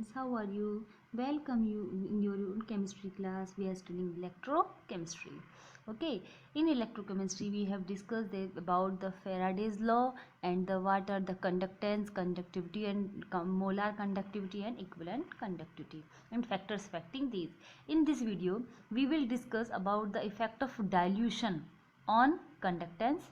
students, how are you? Welcome you in your chemistry class. We are studying electrochemistry. Okay, in electrochemistry we have discussed about the Faraday's law and the what are the conductance, conductivity and molar conductivity and equivalent conductivity and factors affecting these. In this video we will discuss about the effect of dilution on conductance,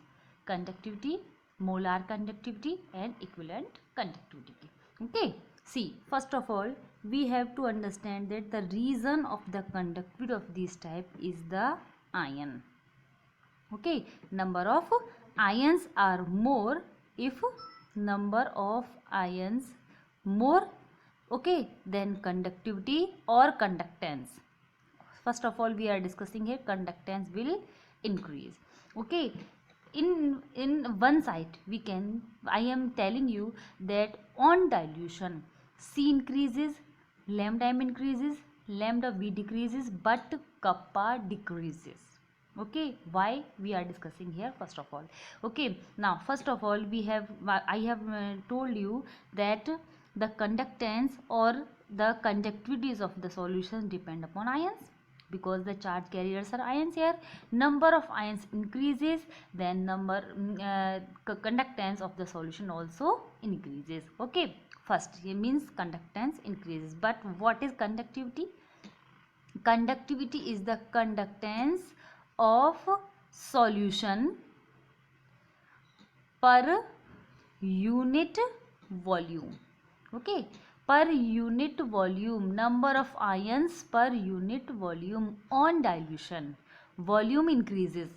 conductivity, molar conductivity and equivalent conductivity. Okay, see, first of all we have to understand that the reason of the conductivity of this type is the ion. Okay, number of ions are more if number of ions more, okay, then conductivity or conductance. First of all we are discussing here conductance will increase. Okay, in one side we can, I am telling you that on dilution C increases, lambda m increases, lambda v decreases, but kappa decreases. Okay, why we are discussing here first of all. Okay, now first of all we have, I have told you that the conductance or the conductivities of the solutions depend upon ions, because the charge carriers are ions here. Number of ions increases, then conductance of the solution also increases. Okay, first it means conductance increases. But what is conductivity? Conductivity is the conductance of solution per unit volume. Okay, per unit volume, number of ions per unit volume on dilution, volume increases.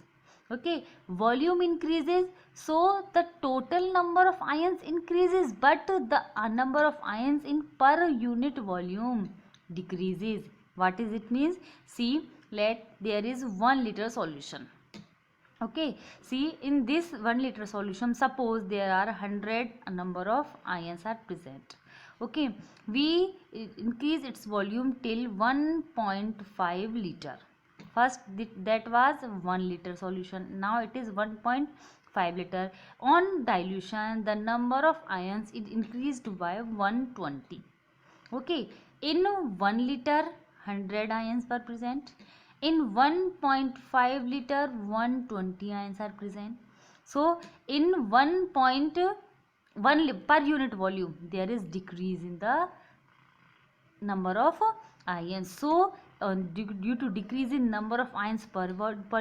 Okay, volume increases, so the total number of ions increases, but the number of ions in per unit volume decreases. What is it means? See, let there is 1 liter solution. Okay, see, in this 1 liter solution, suppose there are 100 number of ions are present. Okay, we increase its volume till 1.5 liter. First that was 1 liter solution, now it is 1.5 liter. On dilution the number of ions it increased by 120. Okay, in 1 liter 100 ions were present, in 1.5 liter 120 ions are present. So in 1.1 per unit volume there is decrease in the number of ions. So due to decrease in number of ions per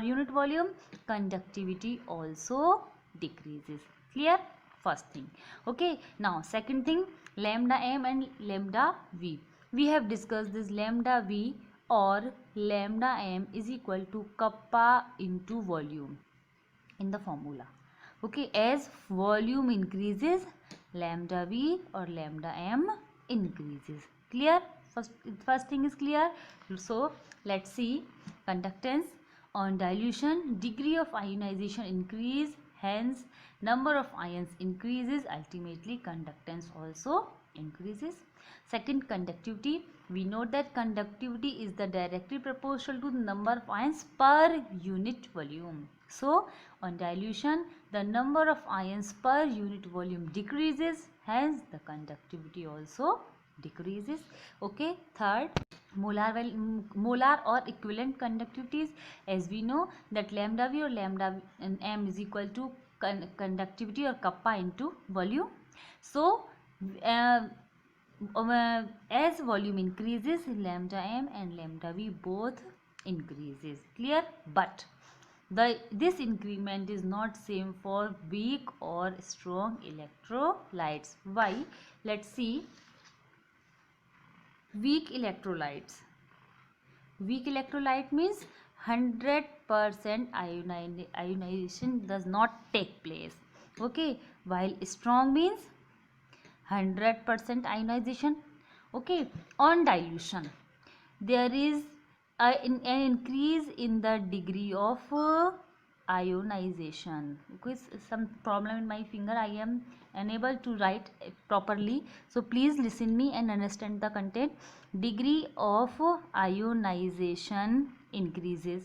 unit volume, conductivity also decreases. Clear? First thing. Okay, now second thing, lambda m and lambda v. We have discussed this lambda v or lambda m is equal to kappa into volume in the formula. Okay, as volume increases, lambda v or lambda m increases. Clear? First thing is clear. So let's see conductance. On dilution, degree of ionization increase, hence number of ions increases, ultimately conductance also increases. Second, conductivity. We know that conductivity is the directly proportional to the number of ions per unit volume. So on dilution the number of ions per unit volume decreases, hence the conductivity also decreases. Okay, third, molar or equivalent conductivities. As we know that lambda v or lambda m is equal to conductivity or kappa into volume. So as volume increases, lambda m and lambda v both increases. Clear? But this increment is not same for weak or strong electrolytes. Why? Let's see. Weak electrolytes. Weak electrolyte means 100% ionization does not take place. Okay, while strong means 100% ionization. Okay, on dilution there is an increase in the degree of ionization. Because some problem in my finger, I am unable to write properly, so please listen me and understand the content. Degree of ionization increases.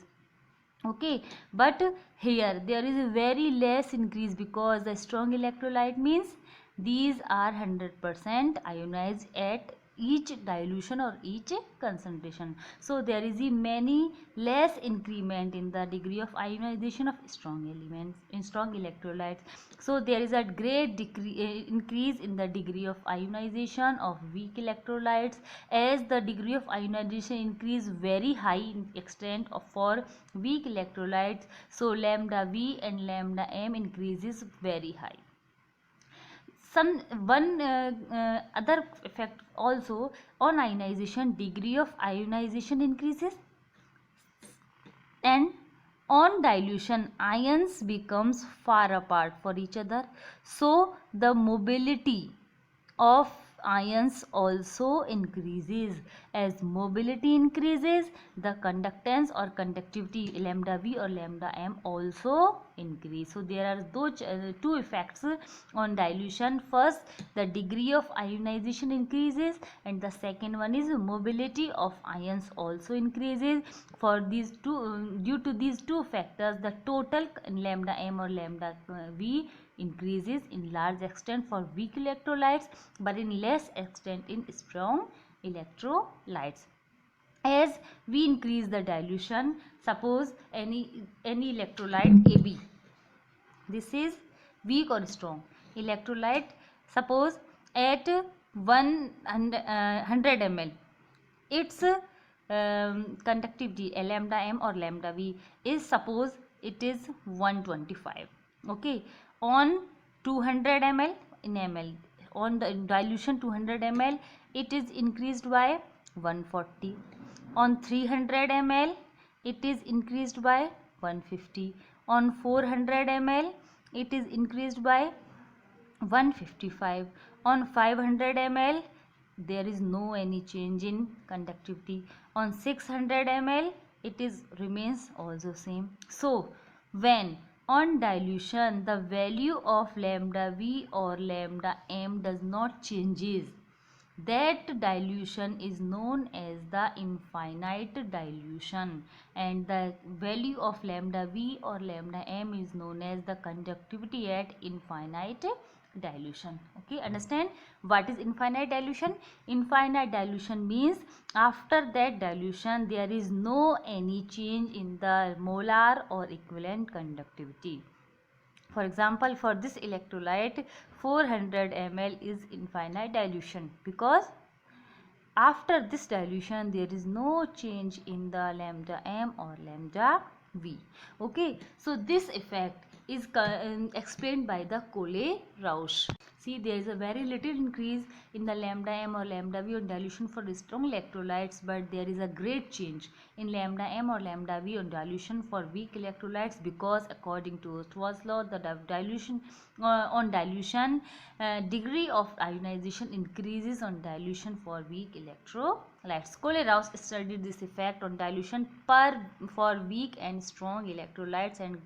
Okay, but here there is a very less increase, because the strong electrolyte means these are 100% ionized at each dilution or each concentration. So there is a many less increment in the degree of ionization of strong elements in strong electrolytes. So there is a great increase in the degree of ionization of weak electrolytes. As the degree of ionization increase very high in extent of for weak electrolytes, so lambda V and lambda M increases very high. Some one other effect also, on ionization, degree of ionization increases, and on dilution ions becomes far apart for each other, so the mobility of ions also increases. As mobility increases, the conductance or conductivity lambda V or lambda M also increase. So there are those two effects on dilution. First, the degree of ionization increases, and the second one is mobility of ions also increases. For these two, due to these two factors, the total lambda M or lambda V increases in large extent for weak electrolytes, but in less extent in strong electrolytes. As we increase the dilution, suppose any electrolyte AB, this is weak or strong electrolyte, suppose at 100 ml, its conductivity lambda M or lambda V is, suppose it is 125. Okay, on 200 ml in ml, on the dilution 200 ml, it is increased by 140. On 300 ml, it is increased by 150. On 400 ml, it is increased by 155. On 500 ml, there is no any change in conductivity. On 600 ml, it is remains also same. So when on dilution the value of lambda V or lambda M does not changes, that dilution is known as the infinite dilution, and the value of lambda V or lambda M is known as the conductivity at infinite dilution. Okay, understand what is infinite dilution? Infinite dilution means after that dilution there is no any change in the molar or equivalent conductivity. For example, for this electrolyte 400 ml is infinite dilution, because after this dilution there is no change in the lambda M or lambda V. Okay, so this effect is explained by the Cole-Rausch. See, there is a very little increase in the lambda M or lambda V on dilution for strong electrolytes, but there is a great change in lambda M or lambda V on dilution for weak electrolytes, because according to Ostwald's law, the dilution on dilution degree of ionization increases on dilution for weak electrolytes. Cole-Rausch studied this effect on dilution for weak and strong electrolytes and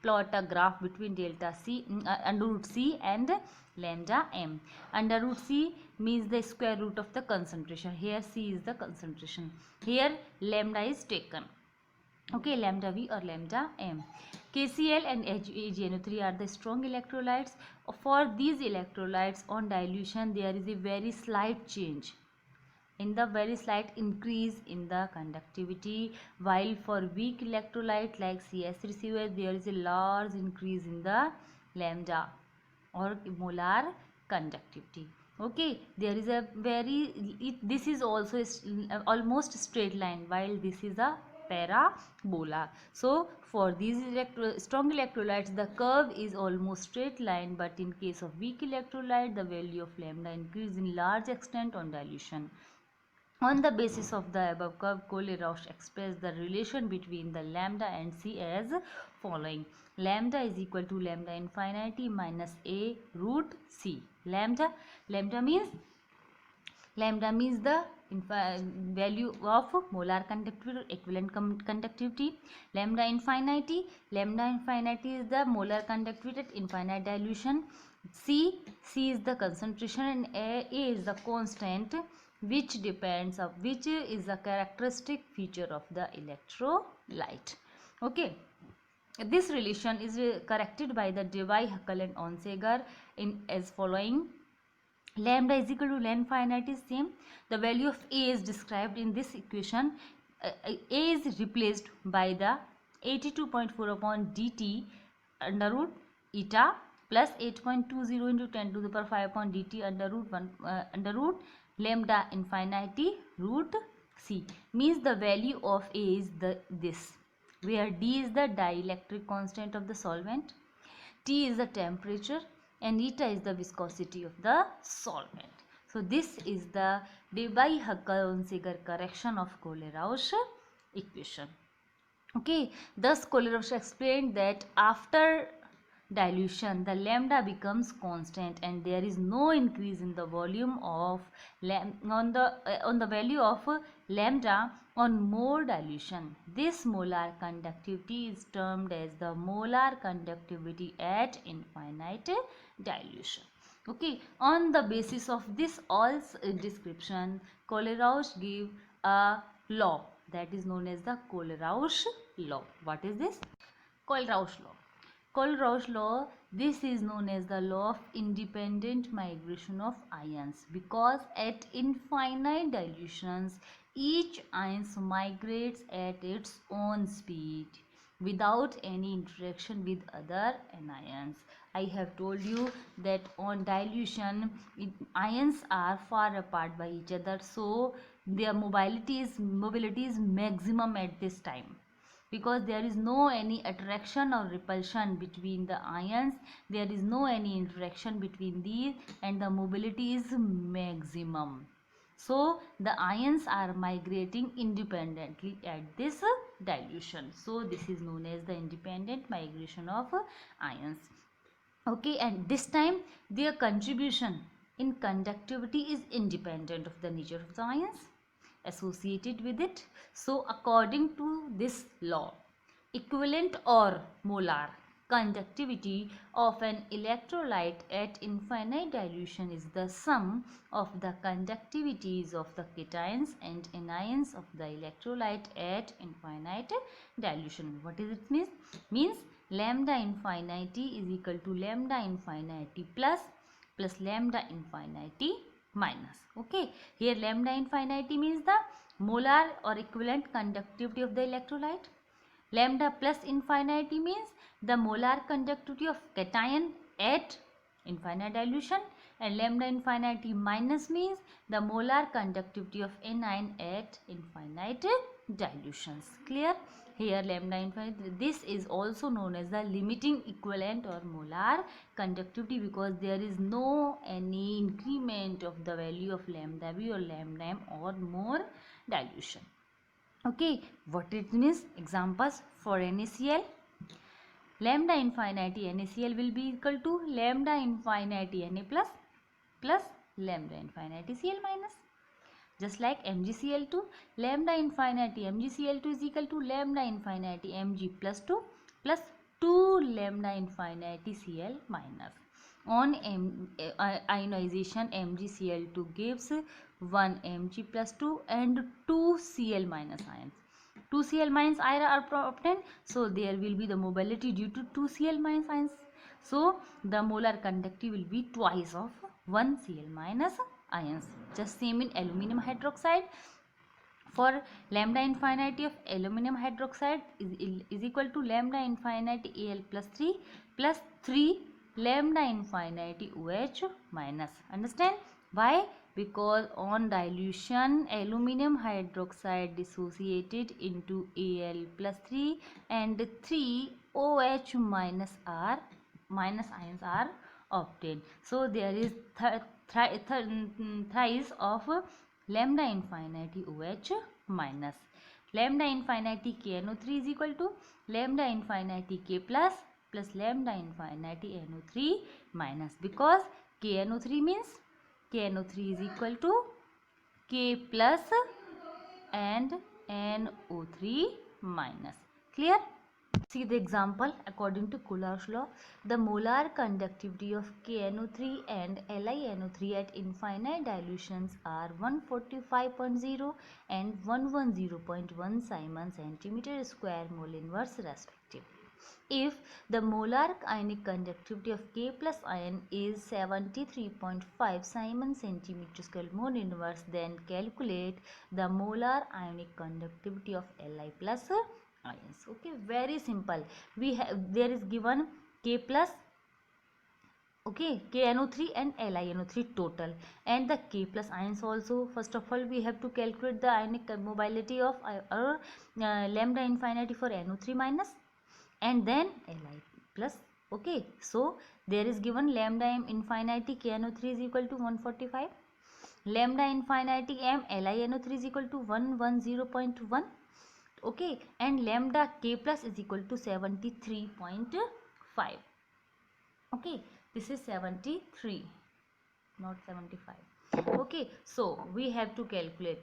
plot a graph between delta C under root C and lambda M. Under root C means the square root of the concentration. Here C is the concentration. Here lambda is taken. Okay, lambda V or lambda M. KCl and AgNO3 are the strong electrolytes. For these electrolytes on dilution there is a very slight change in the very slight increase in the conductivity, while for weak electrolyte like CH3COH there is a large increase in the lambda or molar conductivity. Okay, there is a very this is also almost straight line, while this is a parabola. So for these strong electrolytes the curve is almost straight line, but in case of weak electrolyte the value of lambda increase in large extent on dilution. On the basis of the above curve, Cole-Rausch expressed the relation between the lambda and C as following. Lambda is equal to lambda infinity minus A root C. Lambda means the value of molar conductivity or equivalent conductivity. Lambda infinity is the molar conductivity at infinite dilution. C is the concentration, and A is the constant, which is a characteristic feature of the electrolyte. Okay, this relation is corrected by the Debye, Huckel and Onsager in as following. lambda is equal to lambda infinity is same. The value of a is described in this equation. A is replaced by the 82.4 upon dt under root eta plus 8.20 into 10 to the power 5 upon dt under root 1 under root lambda infinity root c. Means the value of a is this, where d is the dielectric constant of the solvent, T is the temperature, and eta is the viscosity of the solvent. So this is the Debye-Huckel-Unziger correction of Kohlrausch equation. Okay, thus Kohlrausch explained that after dilution the lambda becomes constant and there is no increase in the volume of on the value of lambda on more dilution. This molar conductivity is termed as the molar conductivity at infinite dilution. Okay, on the basis of this all description, Kohlrausch gave a law that is known as the Kohlrausch law. What is this? Kohlrausch law. Kohlrausch law, this is known as the law of independent migration of ions, because at infinite dilutions each ion migrates at its own speed without any interaction with other anions. I have told you that on dilution ions are far apart by each other, so their mobility is maximum at this time, because there is no any attraction or repulsion between the ions, there is no any interaction between these, and the mobility is maximum. So the ions are migrating independently at this dilution. So this is known as the independent migration of ions. Okay, and this time their contribution in conductivity is independent of the nature of the ions associated with it. So according to this law, equivalent or molar conductivity of an electrolyte at infinite dilution is the sum of the conductivities of the cations and anions of the electrolyte at infinite dilution. What does it mean? Means lambda infinity is equal to lambda infinity plus lambda infinity minus. Okay, here lambda infinity means the molar or equivalent conductivity of the electrolyte. Lambda plus infinity means the molar conductivity of cation at infinite dilution, and lambda infinity minus means the molar conductivity of anion at infinite dilutions. Clear? Here lambda infinity, this is also known as the limiting equivalent or molar conductivity, because there is no any increment of the value of lambda b or lambda m or more dilution. Okay, what it means? Examples for NaCl. Lambda infinity NaCl will be equal to lambda infinity Na plus lambda infinity Cl minus. Just like MgCl2, lambda infinity MgCl2 is equal to lambda infinity Mg plus 2 lambda infinity Cl minus. On ionization, MgCl2 gives 1 Mg plus 2 and 2 Cl minus ions. 2 Cl minus ions are obtained, so there will be the mobility due to 2 Cl minus ions. So the molar conductivity will be twice of 1 Cl minus ions. Just same in aluminum hydroxide. For lambda infinity of aluminum hydroxide is equal to lambda infinity Al plus 3 lambda infinity OH minus. Understand? Why? Because on dilution aluminum hydroxide dissociated into Al plus 3 and 3 OH minus ions are obtained. So there is thrice of lambda infinity OH minus. Lambda infinity KNO3 is equal to lambda infinity K plus lambda infinity NO3 minus, because KNO3 means KNO3 is equal to K plus and NO3 minus. Clear? See the example. According to Kohlrausch law, the molar conductivity of KNO3 and LiNO3 at infinite dilutions are 145.0 and 110.1 Simon centimeter square mole inverse respectively. If the molar ionic conductivity of K plus ion is 73.5 Simon centimeter square mole inverse, then calculate the molar ionic conductivity of Li plus ions. Okay, very simple. We have, there is given K plus, okay, KNO3 and LiNO3 total, and the K plus ions also. First of all, we have to calculate the ionic mobility of lambda infinity for NO3 minus, and then Li plus. Okay, so there is given lambda m infinity KNO3 is equal to 145, lambda infinity m LiNO3 is equal to 110.1. Okay, and lambda K plus is equal to 73.5. Okay, this is 73, not 75. Okay, so we have to calculate.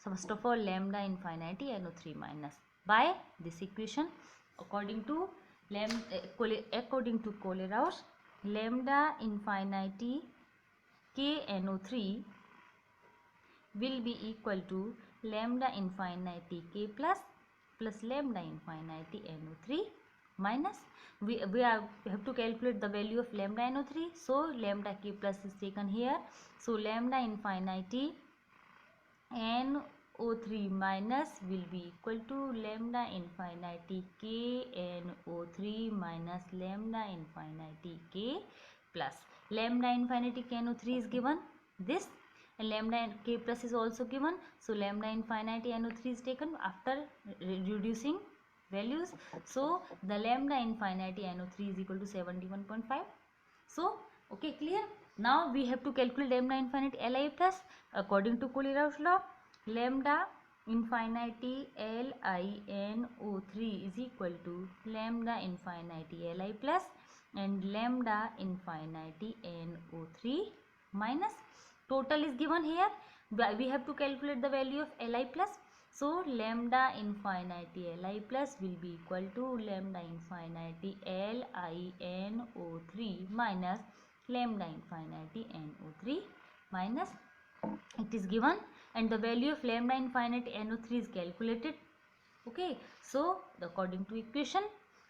So first of all, lambda infinity NO3 minus by this equation. According to Kohlrausch, lambda infinity KNO3 will be equal to lambda infinity K plus lambda infinity NO3 minus, we have to calculate the value of lambda NO3, so lambda K plus is taken here, so lambda infinity NO3 minus will be equal to lambda infinity K NO3 minus lambda infinity K plus. Lambda infinity K NO3 is given this, and lambda K plus is also given, so lambda infinity NO3 is taken after reducing values, so the lambda infinity NO3 is equal to 71.5. so okay, clear. Now we have to calculate lambda infinity Li plus. According to Kohlrausch law, lambda infinity LiNO3 is equal to lambda infinity Li plus and lambda infinity NO3 minus. Total is given here, we have to calculate the value of Li plus, so lambda infinity Li plus will be equal to lambda infinity LiNO3 minus lambda infinity NO3 minus, it is given, and the value of lambda infinity NO3 is calculated. Okay, so according to equation,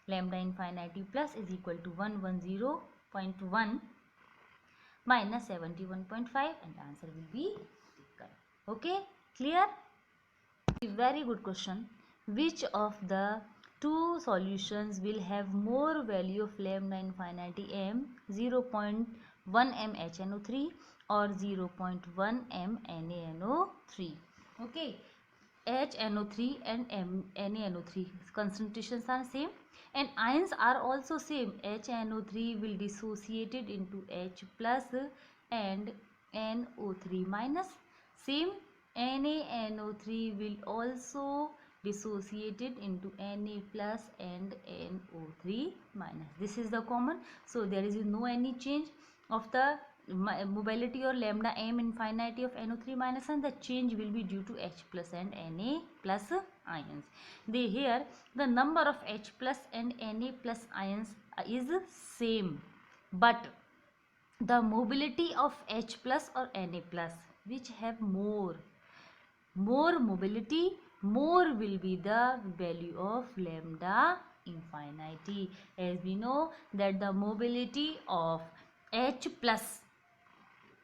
lambda infinity plus is equal to 110.1 minus 71.5, and the answer will be taken. Okay, clear. Very good question. Which of the two solutions will have more value of lambda infinity m, 0.1 m HNO3 or 0.1 m NaNO3? Okay, HNO3 and NaNO3 concentrations are same, and ions are also same. HNO3 will dissociated into H plus and NO3 minus. Same, NaNO3 will also dissociated into Na plus and NO3 minus. This is the common, so there is no any change of the mobility or lambda m infinity of NO3 minus, and the change will be due to H plus and Na plus ions. Here the number of H plus and Na plus ions is same, but the mobility of H plus or Na plus, which have more mobility, more will be the value of lambda infinity, as we know that the mobility of H plus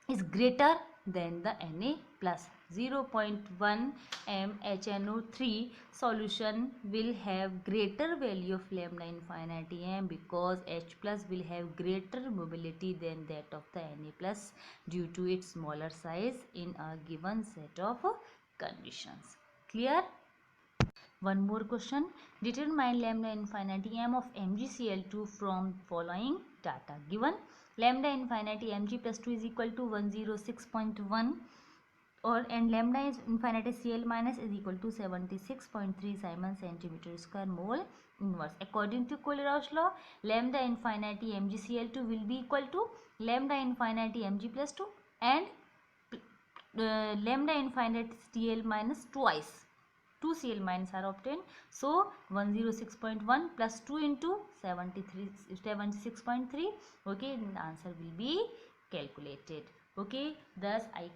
is greater than the Na plus. 0.1 m HNO3 solution will have greater value of lambda infinity m, because H plus will have greater mobility than that of the Na plus due to its smaller size in a given set of conditions. Clear? One more question. Determine lambda infinity m of MgCl2 from following data given. Lambda infinity Mg plus 2 is equal to 106.1, and lambda is infinity Cl minus is equal to 76.3 Simon centimeter square mole inverse. According to Kohlrausch law, lambda infinity MgCl2 will be equal to lambda infinity Mg plus 2 and lambda infinity Cl minus twice. 2 Cl minus are obtained, so 106.1 plus 2 into 76.3. okay, and the answer will be calculated. Okay, thus I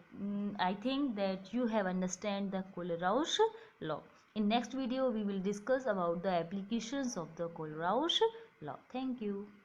think that you have understand the Kohlrausch law. In next video we will discuss about the applications of the Kohlrausch law. Thank you.